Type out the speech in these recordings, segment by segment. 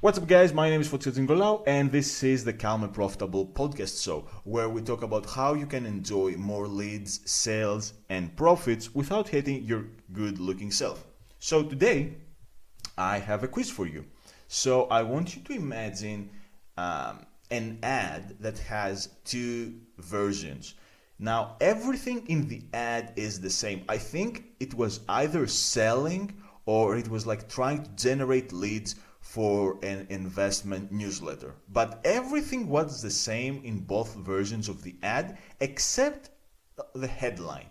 What's up, guys? My name is Fotzit Ngolau, and this is the Calm and Profitable podcast show, where we talk about how you can enjoy more leads, sales, and profits without hating your good-looking self. So today, I have a quiz for you. So I want you to imagine an ad that has two versions. Now, everything in the ad is the same. I think it was either selling or it was like trying to generate leads for an investment newsletter. But everything was the same in both versions of the ad except the headline.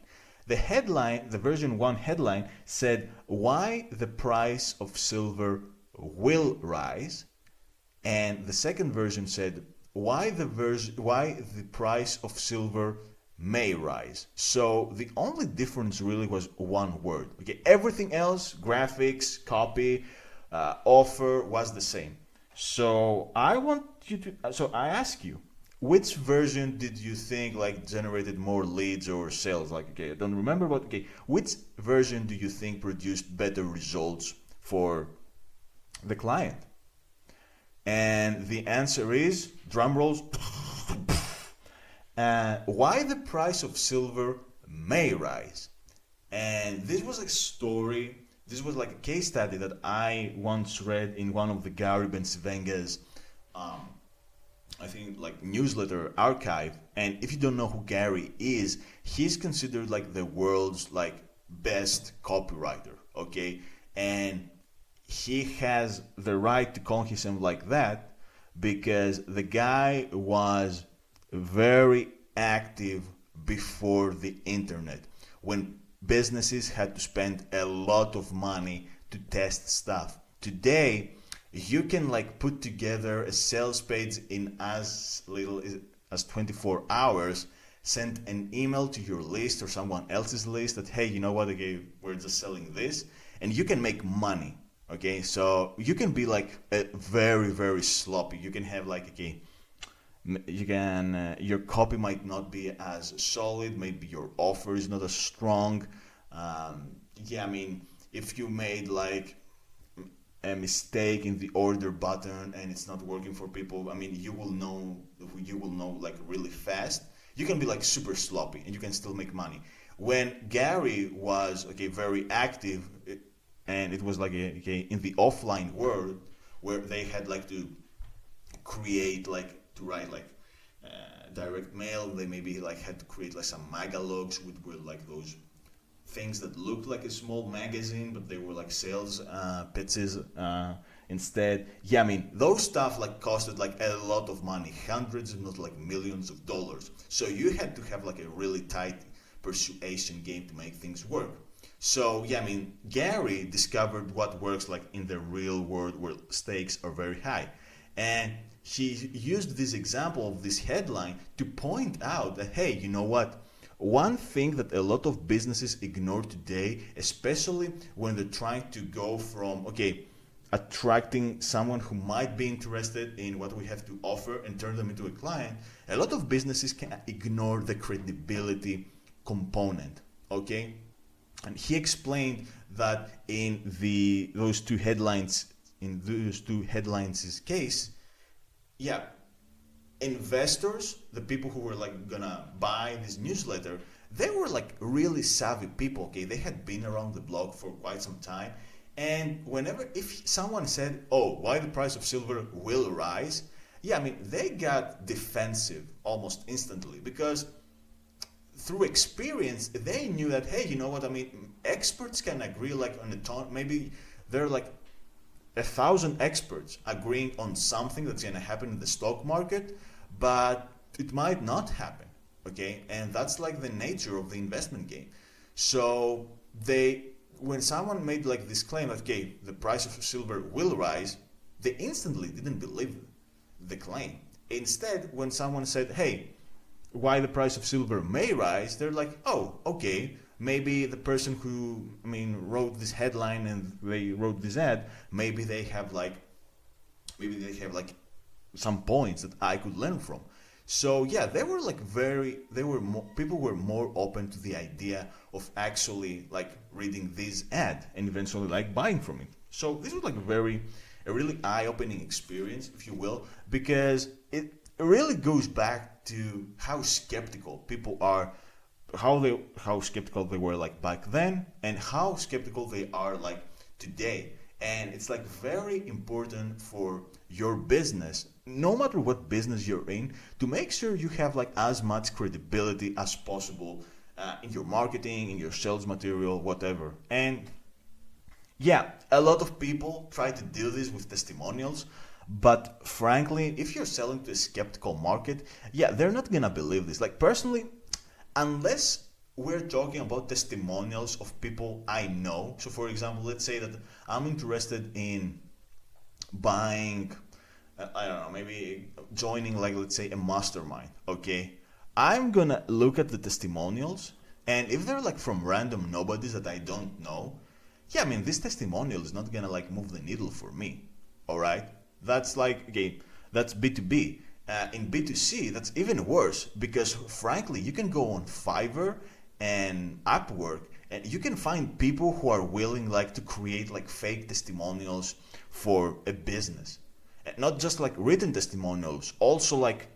The headline, the version 1 headline, said why the price of silver will rise, and the second version said why the price of silver may rise. So the only difference really was one word. Okay, everything else, graphics, copy, offer was the same. So I ask you, which version did you think like generated more leads or sales? Like, okay, I don't remember, but okay, which version do you think produced better results for the client? And the answer is, drum rolls, why the price of silver may rise. And this was a story, this was like a case study that I once read in one of the Gary Bencivenga's, I think, like newsletter archive. And if you don't know who Gary is, he's considered like the world's like best copywriter, okay? And he has the right to call himself like that because the guy was very active before the internet, when businesses had to spend a lot of money to test stuff. Today, you can like put together a sales page in as little as 24 hours, send an email to your list or someone else's list that, hey, you know what, okay, we're just selling this, and you can make money. Okay, so you can be like very, very sloppy. You can have like, okay, you can your copy might not be as solid, maybe your offer is not as strong. I mean, if you made like a mistake in the order button and it's not working for people, I mean, you will know like really fast. You can be like super sloppy and you can still make money. When Gary was very active, and it was like in the offline world where they had like to create like to write like direct mail. They maybe like had to create like some magalogs, which were like those things that looked like a small magazine, but they were like sales pitches instead. I mean, those stuff like costed like a lot of money, hundreds if not like millions of dollars. So you had to have like a really tight persuasion game to make things work. So I mean, Gary discovered what works like in the real world where stakes are very high. And he used this example of this headline to point out that, hey, you know what? One thing that a lot of businesses ignore today, especially when they're trying to go from, attracting someone who might be interested in what we have to offer and turn them into a client, a lot of businesses can ignore the credibility component, okay? And he explained that in those two headlines case, investors, the people who were like gonna buy this newsletter, they were like really savvy people. Okay, they had been around the block for quite some time, and if someone said, "Oh, why the price of silver will rise?" I mean, they got defensive almost instantly because through experience, they knew that, hey, you know what, I mean, experts can agree like on a ton, maybe they're like 1,000 experts agreeing on something that's going to happen in the stock market, but it might not happen, okay? And that's like the nature of the investment game. So when someone made like this claim that, okay, the price of silver will rise, they instantly didn't believe the claim. Instead, when someone said, hey, why the price of silver may rise, they're like, oh, okay, maybe the person who wrote this headline and they wrote this ad, maybe they have like some points that I could learn from. So they were like people were more open to the idea of actually like reading this ad and eventually like buying from it. So this was like very a really eye-opening experience, if you will, because it really goes back to how skeptical people are, how skeptical they were like back then, and how skeptical they are like today. And it's like very important for your business, no matter what business you're in, to make sure you have like as much credibility as possible in your marketing, in your sales material, whatever. And yeah, a lot of people try to do this with testimonials, but frankly, if you're selling to a skeptical market, yeah, they're not gonna believe this. Like personally, unless we're talking about testimonials of people I know. So for example, let's say that I'm interested in buying, I don't know, maybe joining like, let's say, a mastermind, okay? I'm gonna look at the testimonials, and if they're like from random nobodies that I don't know, yeah, I mean, this testimonial is not gonna like move the needle for me, all right? That's like, okay, that's B2B. In B2C, that's even worse, because frankly, you can go on Fiverr and Upwork, and you can find people who are willing like to create like fake testimonials for a business. And not just like written testimonials, also like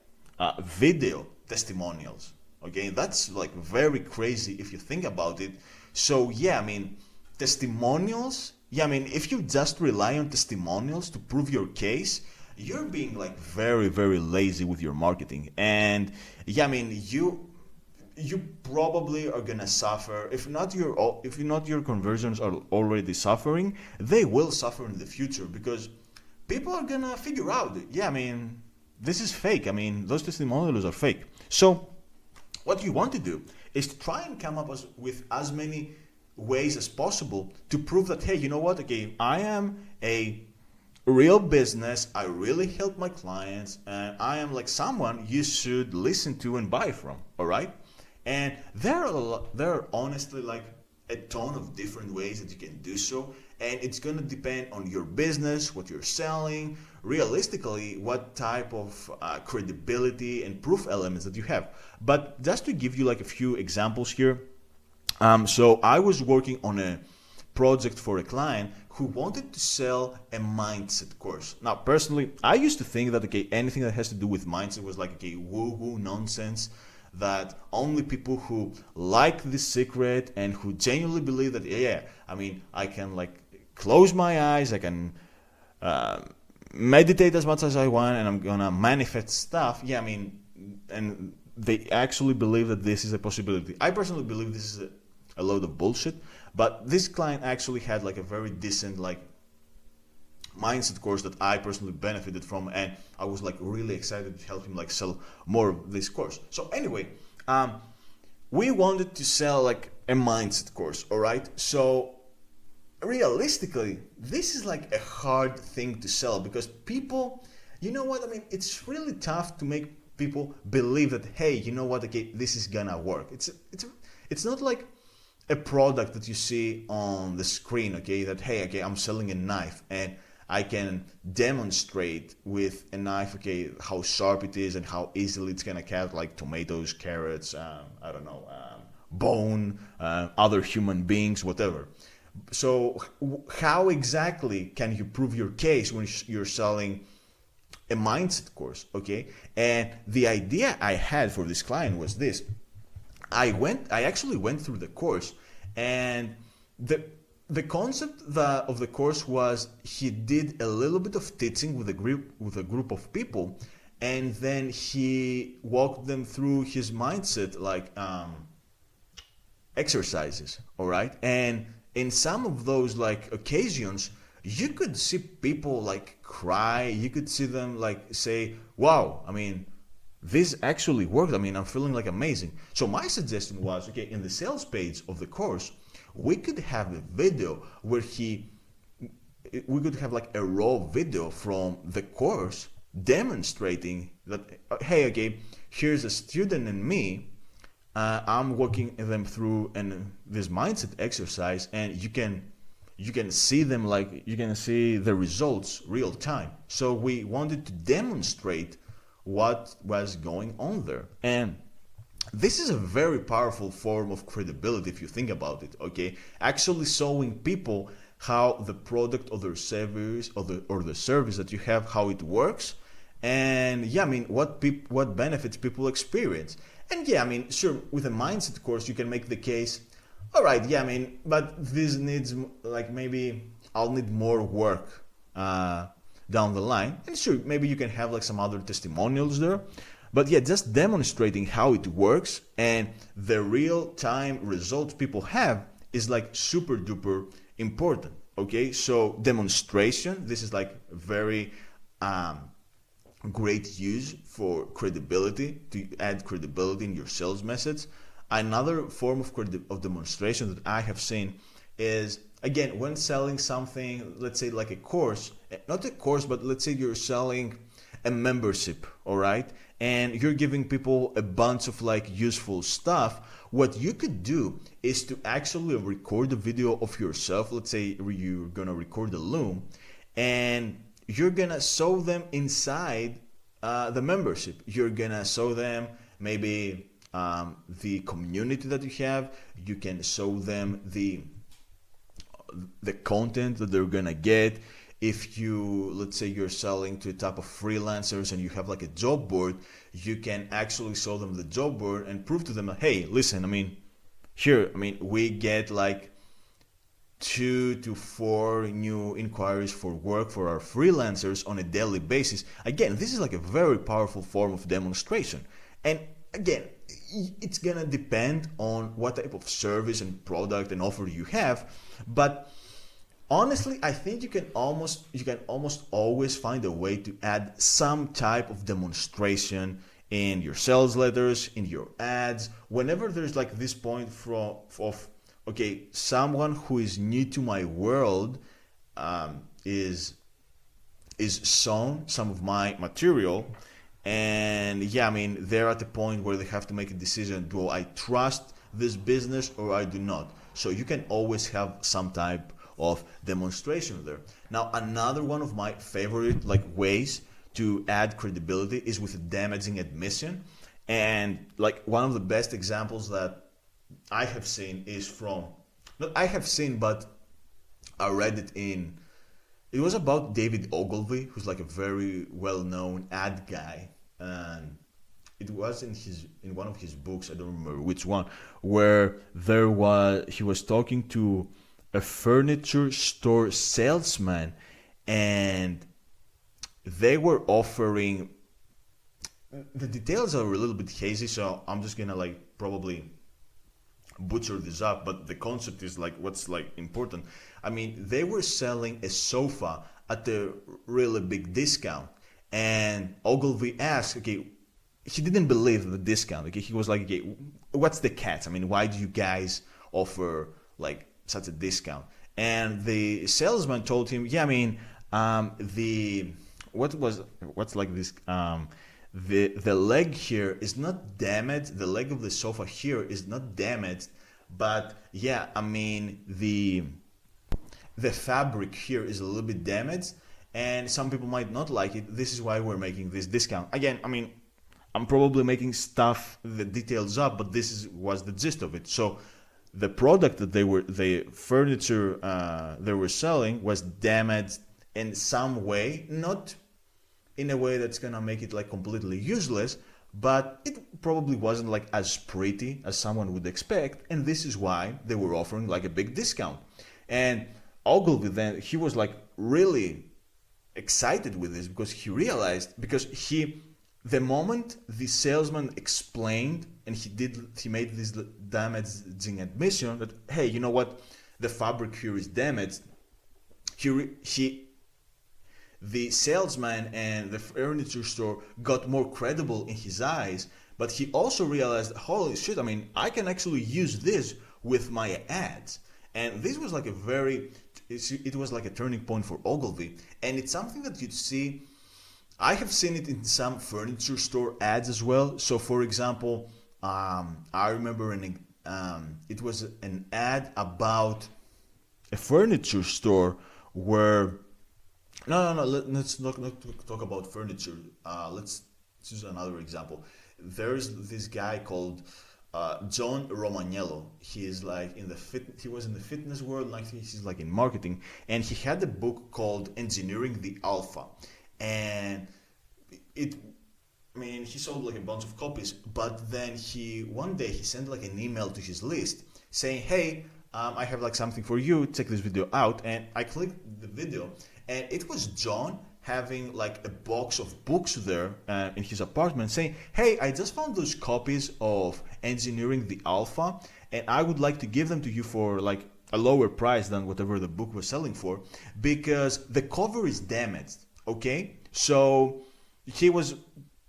video testimonials. Okay, that's like very crazy if you think about it. So yeah, I mean, testimonials, yeah, I mean, if you just rely on testimonials to prove your case, you're being like very, very lazy with your marketing. And yeah, I mean, you probably are gonna suffer. If not your conversions are already suffering, they will suffer in the future, because people are gonna figure out, yeah, I mean, this is fake. I mean, those testimonials are fake. So what you want to do is to try and come up with as many ways as possible to prove that, hey, you know what, okay, I am a real business, I really help my clients, and I am like someone you should listen to and buy from, all right? And there are honestly like a ton of different ways that you can do so, and it's going to depend on your business, what you're selling, realistically what type of credibility and proof elements that you have. But just to give you like a few examples here, so I was working on a project for a client who wanted to sell a mindset course. Now, personally, I used to think that, okay, anything that has to do with mindset was like, okay, woo-woo nonsense, that only people who like The Secret and who genuinely believe that, yeah, I mean, I can like close my eyes, I can meditate as much as I want, and I'm gonna manifest stuff. Yeah, I mean, and they actually believe that this is a possibility. I personally believe this is a load of bullshit, but this client actually had like a very decent like mindset course that I personally benefited from, and I was like really excited to help him like sell more of this course. So anyway, we wanted to sell like a mindset course, all right? So realistically, this is like a hard thing to sell, because people, you know what I mean, it's really tough to make people believe that, hey, you know what, okay, this is gonna work. It's not like a product that you see on the screen, okay, that, hey, okay, I'm selling a knife and I can demonstrate with a knife, okay, how sharp it is and how easily it's gonna cut like tomatoes, carrots, I don't know, bone, other human beings, whatever. So how exactly can you prove your case when you're selling a mindset course, okay? And the idea I had for this client was this. I actually went through the course, and the concept of the course was he did a little bit of teaching with a group of people, and then he walked them through his mindset like exercises, all right? And in some of those like occasions, you could see people like cry, you could see them like say, wow, I mean, this actually worked. I mean, I'm feeling like amazing. So my suggestion was, okay, in the sales page of the course, we could have a video where we could have like a raw video from the course demonstrating that, hey, okay, here's a student and me, I'm walking them through this mindset exercise, and you can see them, like you can see the results real time. So we wanted to demonstrate what was going on there. And this is a very powerful form of credibility if you think about it, okay? Actually showing people how the product or the service or the service that you have, how it works, and yeah, I mean what benefits people experience. And yeah, I mean, sure, with a mindset course you can make the case, all right, yeah, I mean, but this needs, like, maybe I'll need more work down the line. And sure, maybe you can have like some other testimonials there. But yeah, just demonstrating how it works and the real time results people have is like super duper important. Okay, so demonstration, this is like very great use for credibility, to add credibility in your sales message. Another form of demonstration that I have seen is, again, when selling something, let's say like a course, not a course, but let's say you're selling a membership, all right? And you're giving people a bunch of like useful stuff. What you could do is to actually record a video of yourself. Let's say you're gonna record a loom and you're gonna show them inside the membership. You're gonna show them maybe the community that you have. You can show them the content that they're gonna get. If you, let's say you're selling to a type of freelancers and you have like a job board, you can actually show them the job board and prove to them, hey, listen, I mean, here, I mean, we get like 2 to 4 new inquiries for work for our freelancers on a daily basis. Again, this is like a very powerful form of demonstration. And again, it's gonna depend on what type of service and product and offer you have, but honestly, I think you can almost always find a way to add some type of demonstration in your sales letters, in your ads. Whenever there's like this point of okay, someone who is new to my world is shown some of my material, and yeah, I mean, they're at the point where they have to make a decision: do I trust this business or I do not? So you can always have some type of demonstration there. Now, another one of my favorite like ways to add credibility is with a damaging admission. And like one of the best examples that I have seen is from, not I have seen, but I read it in, it was about David Ogilvy, who's like a very well-known ad guy. And it was in one of his books, I don't remember which one, where he was talking to a furniture store salesman, and they were offering, the details are a little bit hazy, so I'm just gonna like probably butcher this up, but the concept is like what's like important. I mean, they were selling a sofa at a really big discount, and Ogilvy asked, okay, he didn't believe the discount. Okay, he was like, okay, what's the catch? I mean, why do you guys offer like such a discount? And the salesman told him, yeah, I mean, what's like this, the leg here is not damaged, the leg of the sofa here is not damaged, but yeah, I mean, the fabric here is a little bit damaged and some people might not like it. This is why we're making this discount. Again, I mean, I'm probably making the details up, but was the gist of it. So the product that the furniture they were selling was damaged in some way, not in a way that's gonna make it like completely useless, but it probably wasn't like as pretty as someone would expect, and this is why they were offering like a big discount. And Ogilvy then, he was like really excited with this because he realized, the moment the salesman explained and he made this damaging admission that, hey, you know what, the fabric here is damaged, the salesman and the furniture store got more credible in his eyes, but he also realized, holy shit, I mean, I can actually use this with my ads. And this was like it was like a turning point for Ogilvy, and it's something that you'd see. I have seen it in some furniture store ads as well. So for example, I remember it was an ad about a furniture store where, let's not talk about furniture. Let's choose another example. There's this guy called John Romagnello. He is like he was in the fitness world, like he's like in marketing, and he had a book called Engineering the Alpha, and it. I mean, he sold like a bunch of copies, but then one day he sent like an email to his list saying, "Hey, I have like something for you. Check this video out." And I clicked the video, and it was John having like a box of books there in his apartment saying, "Hey, I just found those copies of Engineering the Alpha, and I would like to give them to you for like a lower price than whatever the book was selling for, because the cover is damaged." Okay, so he was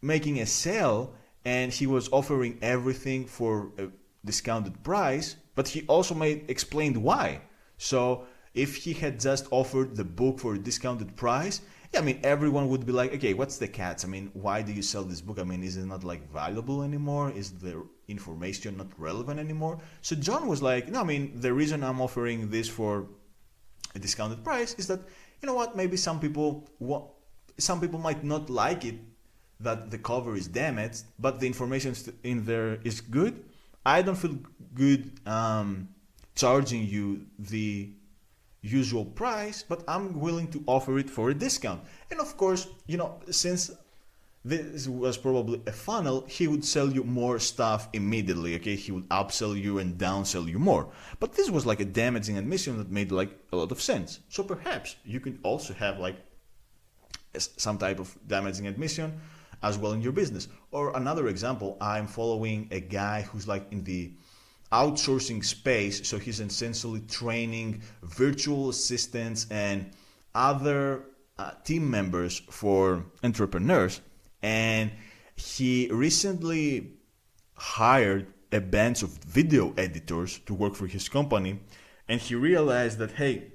making a sale and he was offering everything for a discounted price, but he also explained why. So if he had just offered the book for a discounted price, yeah, I mean, everyone would be like, okay, what's the catch? I mean, why do you sell this book? I mean, is it not like valuable anymore? Is the information not relevant anymore? So John was like, no, I mean, the reason I'm offering this for a discounted price is that, you know what, maybe some people might not like it, that the cover is damaged, but the information in there is good. I don't feel good charging you the usual price, but I'm willing to offer it for a discount. And of course, you know, since this was probably a funnel, he would sell you more stuff immediately. Okay, he would upsell you and downsell you more. But this was like a damaging admission that made like a lot of sense. So perhaps you can also have like some type of damaging admission as well in your business. Or another example, I'm following a guy who's like in the outsourcing space, so he's essentially training virtual assistants and other team members for entrepreneurs, and he recently hired a bunch of video editors to work for his company, and he realized that, hey,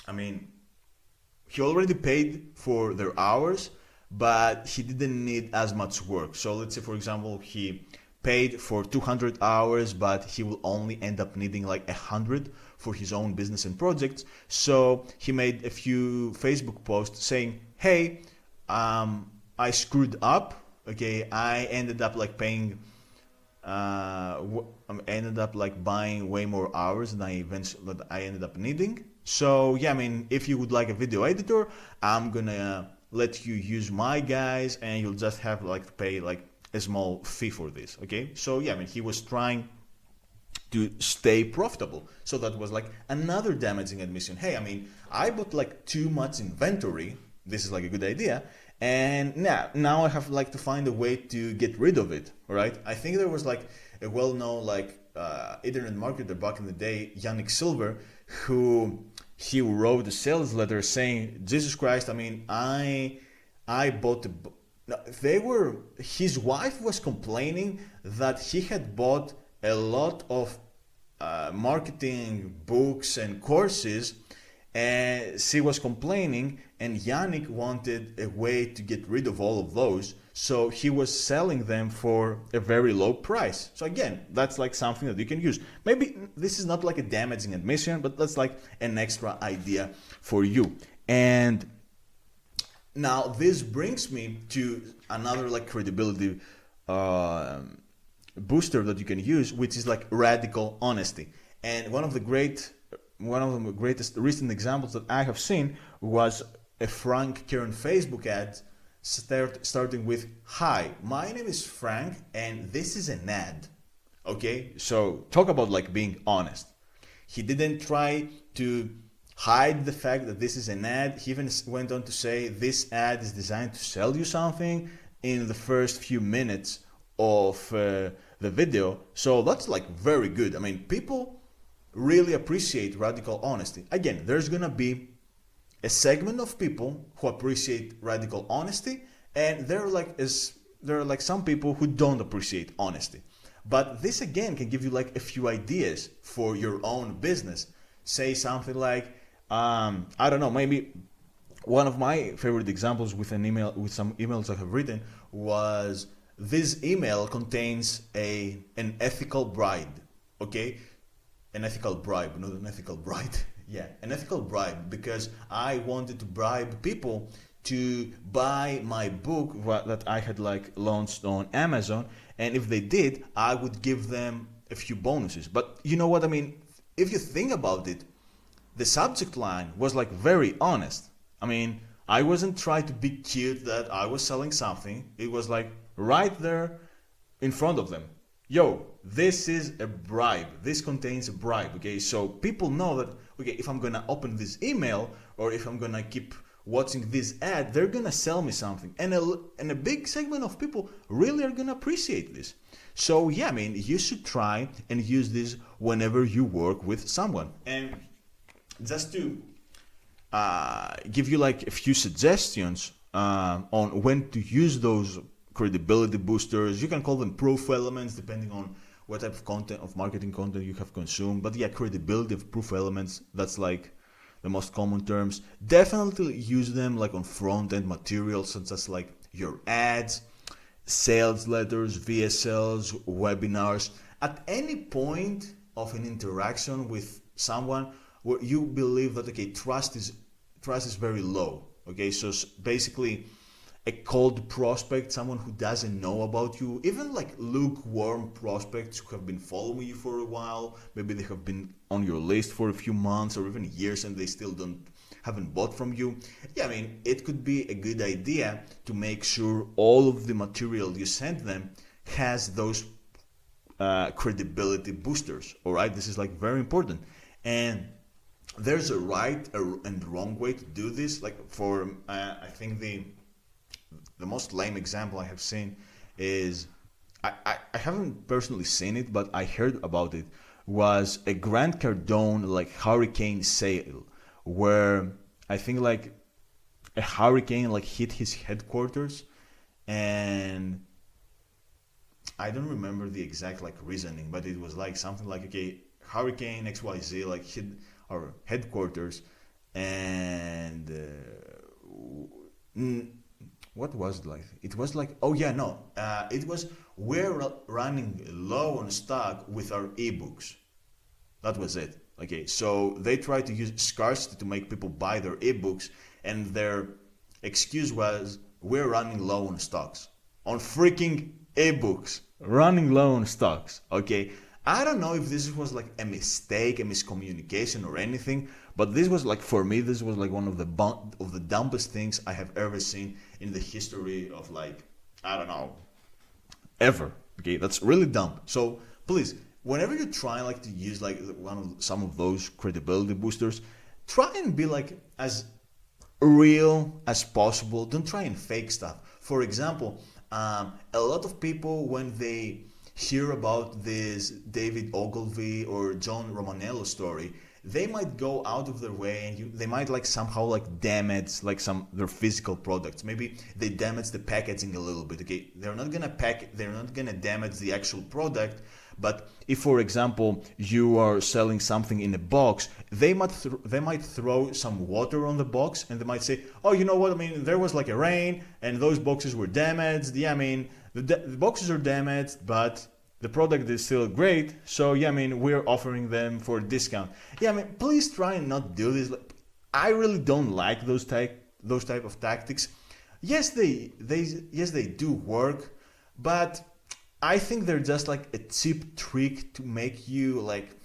I mean, he already paid for their hours, but he didn't need as much work. So let's say, for example, he paid for 200 hours, but he will only end up needing like 100 for his own business and projects. So he made a few Facebook posts saying, hey, I screwed up. Okay, I ended up like paying, I ended up like buying way more hours than I ended up needing. So yeah, I mean, if you would like a video editor, I'm gonna let you use my guys, and you'll just have like to pay like a small fee for this. Okay, so yeah, I mean, he was trying to stay profitable. So that was like another damaging admission. Hey, I mean, I bought like too much inventory. This is like a good idea, and now I have like to find a way to get rid of it. All right, I think there was like a well-known like internet marketer back in the day, Yannick Silver, who he wrote a sales letter saying, Jesus Christ, I mean, I bought his wife was complaining that he had bought a lot of marketing books and courses, and she was complaining, and Yannick wanted a way to get rid of all of those, so he was selling them for a very low price. So again, that's like something that you can use. Maybe this is not like a damaging admission, but that's like an extra idea for you. And now this brings me to another like credibility booster that you can use, which is like radical honesty. And one of the greatest recent examples that I have seen was a Frank Kern Facebook ad starting with, "Hi, my name is Frank and this is an ad." Okay, so talk about like being honest. He didn't try to hide the fact that this is an ad. He even went on to say this ad is designed to sell you something in the first few minutes of the video. So that's like very good. I mean, people really appreciate radical honesty. Again, there's gonna be a segment of people who appreciate radical honesty, and there are like some people who don't appreciate honesty. But this again can give you like a few ideas for your own business. Say something like, I don't know, maybe one of my favorite examples with some emails I have written was, this email contains an ethical bribe. Okay, an ethical bribe, not an ethical bride. Yeah, an ethical bribe, because I wanted to bribe people to buy my book that I had like launched on Amazon, and if they did, I would give them a few bonuses. But you know what I mean? If you think about it, the subject line was like very honest. I mean, I wasn't trying to be cute that I was selling something. It was like right there in front of them. Yo, this is a bribe. This contains a bribe. Okay, so people know that, okay, if I'm gonna open this email or if I'm gonna keep watching this ad, they're gonna sell me something. And a big segment of people really are gonna appreciate this. So yeah, I mean, you should try and use this whenever you work with someone. And just to give you like a few suggestions on when to use those credibility boosters. You can call them proof elements depending on what type of content, of marketing content you have consumed. But yeah, credibility of proof elements, that's like the most common terms. Definitely use them like on front-end materials such as like your ads, sales letters, VSLs, webinars. At any point of an interaction with someone where you believe that, okay, trust is very low. Okay, so basically a cold prospect, someone who doesn't know about you, even like lukewarm prospects who have been following you for a while, maybe they have been on your list for a few months or even years and they still haven't bought from you. Yeah, I mean, it could be a good idea to make sure all of the material you send them has those credibility boosters. All right, this is like very important. And there's a right and wrong way to do this. Like for I think the most lame example I have seen is, I haven't personally seen it, but I heard about it, was a Grant Cardone like hurricane sale where I think like a hurricane like hit his headquarters, and I don't remember the exact like reasoning, but it was like something like, okay, hurricane XYZ like hit our headquarters, and what was it like? It was like, oh yeah, no, it was, we're running low on stock with our ebooks. That was it. Okay, so they tried to use scarcity to make people buy their ebooks, and their excuse was, we're running low on stocks. On freaking ebooks, running low on stocks. Okay, I don't know if this was like a mistake, a miscommunication or anything, but this was like, for me, this was like one of the dumbest things I have ever seen in the history of like, I don't know, ever. Okay, that's really dumb. So please, whenever you try like to use like some of those credibility boosters, try and be like as real as possible. Don't try and fake stuff. For example, a lot of people, when they hear about this David Ogilvy or John Romanello story, they might go out of their way and they might like somehow like damage like their physical products. Maybe they damage the packaging a little bit. Okay, they're not gonna damage the actual product. But if, for example, you are selling something in a box, they might throw some water on the box, and they might say, oh, you know what, I mean, there was like a rain and those boxes were damaged. Yeah, I mean, the boxes are damaged, but the product is still great. So yeah, I mean, we're offering them for a discount. Yeah, I mean, please try and not do this. I really don't like those type of tactics. Yes, they do work, but I think they're just like a cheap trick to make you like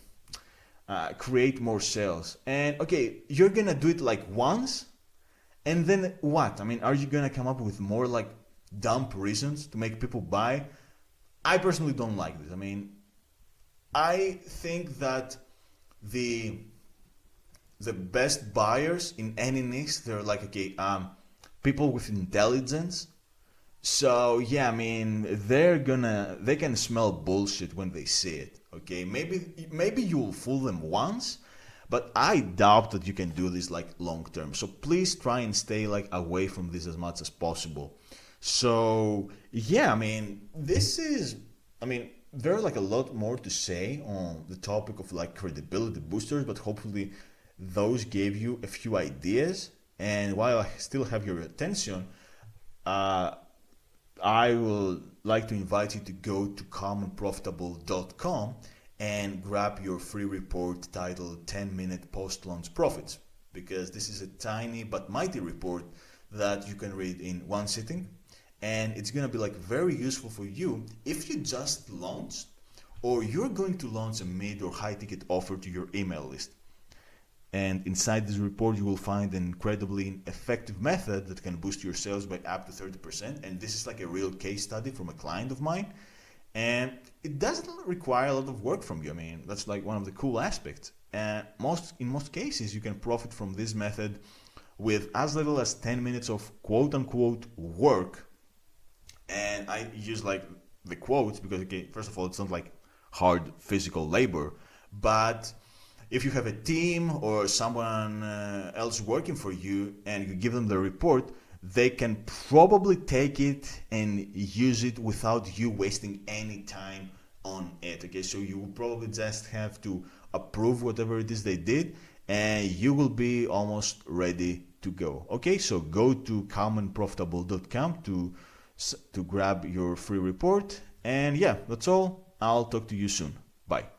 create more sales. And okay, you're gonna do it like once, and then what? I mean, are you gonna come up with more like dumb reasons to make people buy? I personally don't like this. I mean, I think that the best buyers in any niche, they're like, okay, people with intelligence. So yeah, I mean, they can smell bullshit when they see it. Okay, maybe you'll fool them once, but I doubt that you can do this like long term. So please try and stay like away from this as much as possible. So yeah, I mean, there's like a lot more to say on the topic of like credibility boosters, but hopefully those gave you a few ideas. And while I still have your attention, I will like to invite you to go to calmandprofitable.com and grab your free report titled 10-Minute Post-Launch Profits, because this is a tiny but mighty report that you can read in one sitting, and it's gonna be like very useful for you if you just launched or you're going to launch a mid or high ticket offer to your email list. And inside this report, you will find an incredibly effective method that can boost your sales by up to 30%. And this is like a real case study from a client of mine. And it doesn't require a lot of work from you. I mean, that's like one of the cool aspects. And in most cases, you can profit from this method with as little as 10 minutes of quote unquote work. And I use like the quotes because, okay, first of all, it's not like hard physical labor, but if you have a team or someone else working for you and you give them the report, they can probably take it and use it without you wasting any time on it. Okay, so you will probably just have to approve whatever it is they did and you will be almost ready to go. Okay, so go to calmandprofitable.com to grab your free report. And yeah, that's all. I'll talk to you soon. Bye.